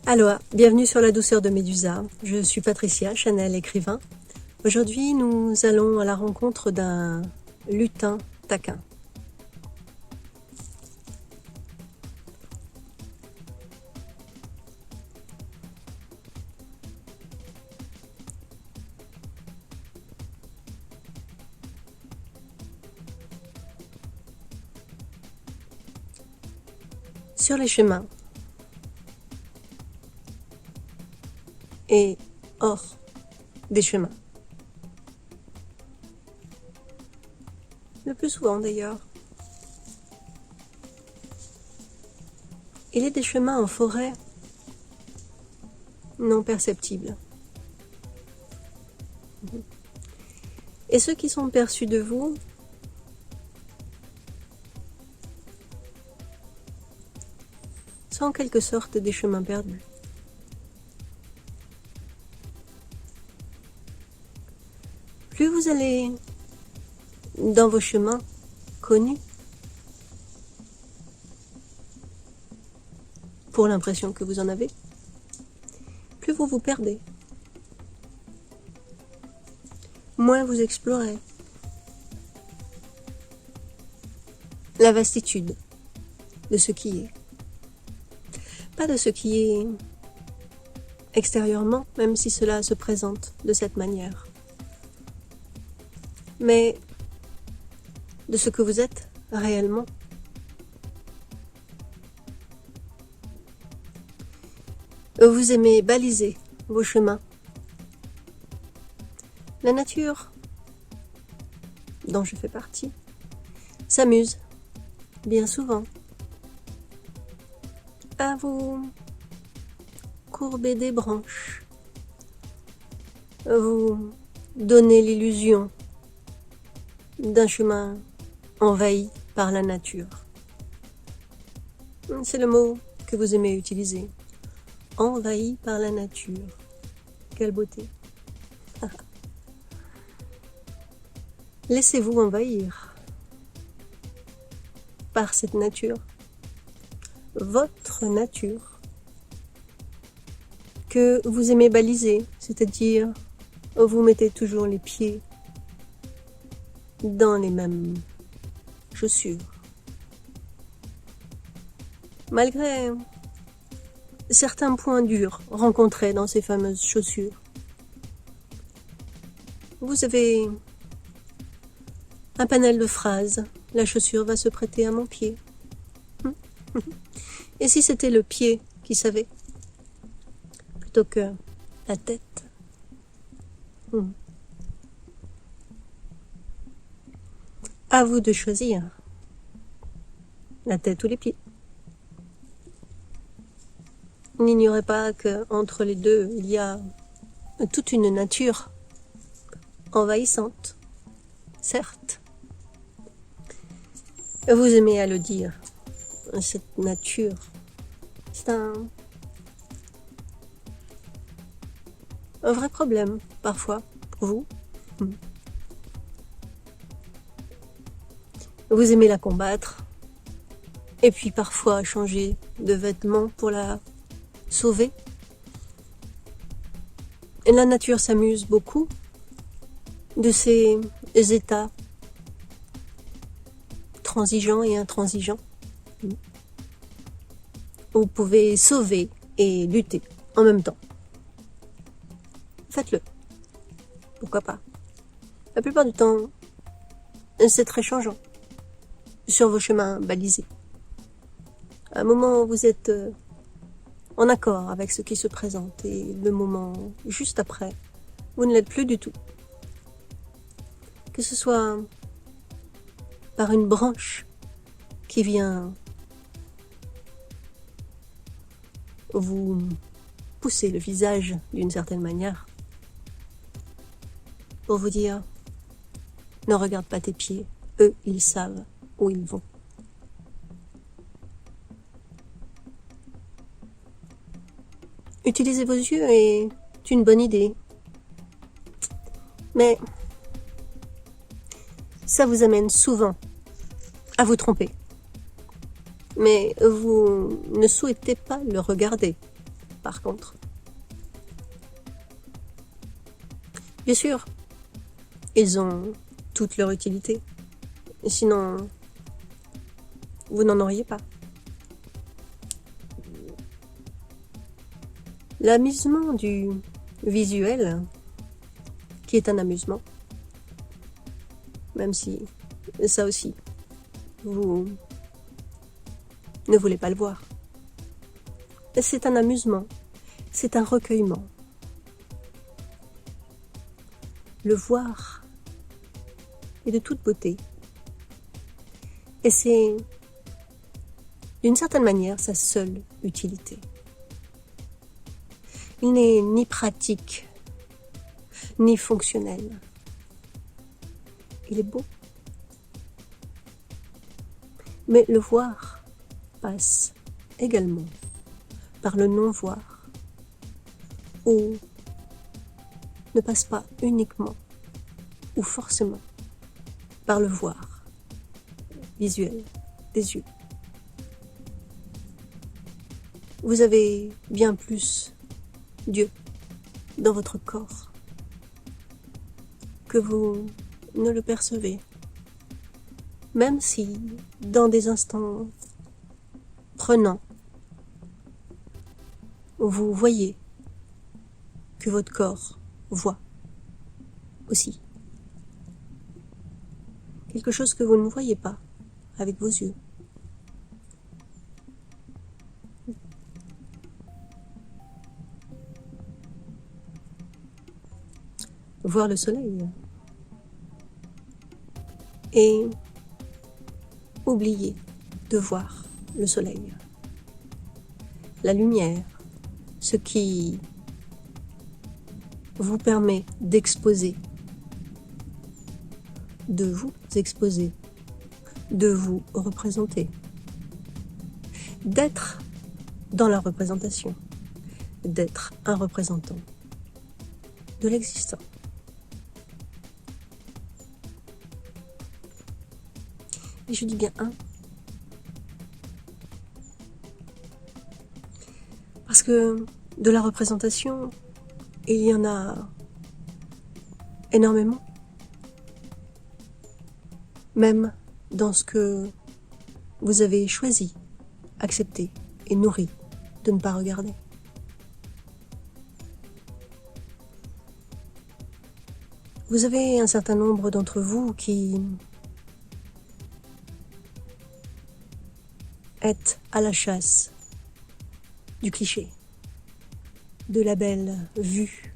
Aloha, bienvenue sur La douceur de Médusa. Je suis Patricia, Chanel écrivain. Aujourd'hui, nous allons à la rencontre d'un lutin taquin. Sur les chemins et hors des chemins. Le plus souvent d'ailleurs. Il y a des chemins en forêt non perceptibles. Et ceux qui sont perçus de vous sont en quelque sorte des chemins perdus. Plus vous allez dans vos chemins connus, pour l'impression que vous en avez, plus vous vous perdez. Moins vous explorez la vastitude de ce qui est. Pas de ce qui est extérieurement, même si cela se présente de cette manière, mais de ce que vous êtes réellement. Vous aimez baliser vos chemins. La nature, dont je fais partie, s'amuse bien souvent à vous courber des branches, vous donner l'illusion d'un chemin envahi par la nature. C'est le mot que vous aimez utiliser. Envahi par la nature. Quelle beauté. Laissez-vous envahir par cette nature. Votre nature que vous aimez baliser, c'est-à-dire vous mettez toujours les pieds dans les mêmes chaussures. Malgré certains points durs rencontrés dans ces fameuses chaussures, vous avez un panel de phrases. La chaussure va se prêter à mon pied. Et si c'était le pied qui savait, plutôt que la tête? À vous de choisir, la tête ou les pieds. N'ignorez pas qu'entre les deux, il y a toute une nature envahissante, certes. Vous aimez à le dire, cette nature, c'est un vrai problème, parfois, pour vous. Vous aimez la combattre, et puis parfois changer de vêtements pour la sauver. Et la nature s'amuse beaucoup de ces états transigeants et intransigeants. Vous pouvez sauver et lutter en même temps. Faites-le. Pourquoi pas? La plupart du temps, c'est très changeant sur vos chemins balisés. À un moment, vous êtes en accord avec ce qui se présente et le moment juste après, vous ne l'êtes plus du tout. Que ce soit par une branche qui vient vous pousser le visage d'une certaine manière pour vous dire ne regarde pas tes pieds, eux ils savent où ils vont. Utiliser vos yeux est une bonne idée, mais ça vous amène souvent à vous tromper. Mais vous ne souhaitez pas le regarder. par contre. Bien sûr, ils ont toute leur utilité. Sinon, vous n'en auriez pas. L'amusement du visuel, qui est un amusement, même si ça aussi, vous ne voulez pas le voir. C'est un amusement, c'est un recueillement. Le voir est de toute beauté. Et c'est, d'une certaine manière, sa seule utilité. Il n'est ni pratique, ni fonctionnel. Il est beau. Mais le voir passe également par le non-voir, ou ne passe pas uniquement ou forcément par le voir visuel des yeux. Vous avez bien plus Dieu dans votre corps que vous ne le percevez, même si dans des instants prenants, vous voyez que votre corps voit aussi quelque chose que vous ne voyez pas avec vos yeux. Voir le soleil et oublier de voir le soleil. La lumière, ce qui vous permet d'exposer, de vous exposer, de vous représenter, d'être dans la représentation, d'être un représentant de l'existant. Et je dis bien un, parce que de la représentation, il y en a énormément, même dans ce que vous avez choisi, accepté et nourri de ne pas regarder. Vous avez un certain nombre d'entre vous qui êtes à la chasse du cliché, de la belle vue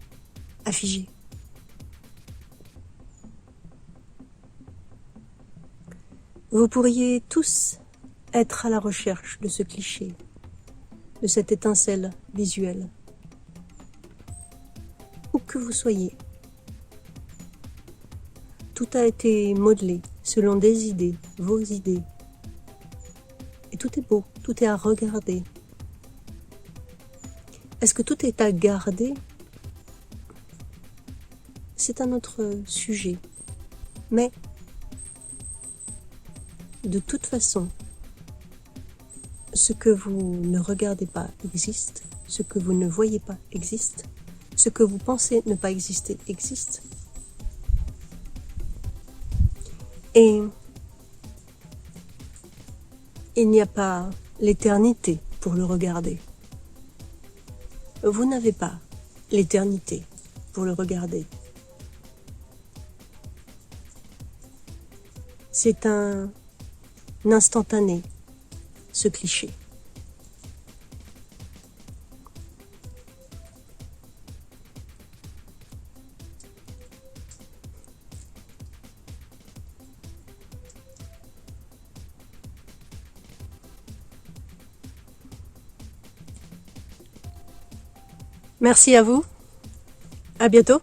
affigée. Vous pourriez tous être à la recherche de ce cliché, de cette étincelle visuelle, où que vous soyez. Tout a été modelé selon des idées, vos idées. Et tout est beau, tout est à regarder. Est-ce que tout est à garder? C'est un autre sujet. Mais, de toute façon, ce que vous ne regardez pas existe, ce que vous ne voyez pas existe, ce que vous pensez ne pas exister existe. Et il n'y a pas l'éternité pour le regarder. Vous n'avez pas l'éternité pour le regarder. C'est un instantané, ce cliché. Merci à vous. À bientôt.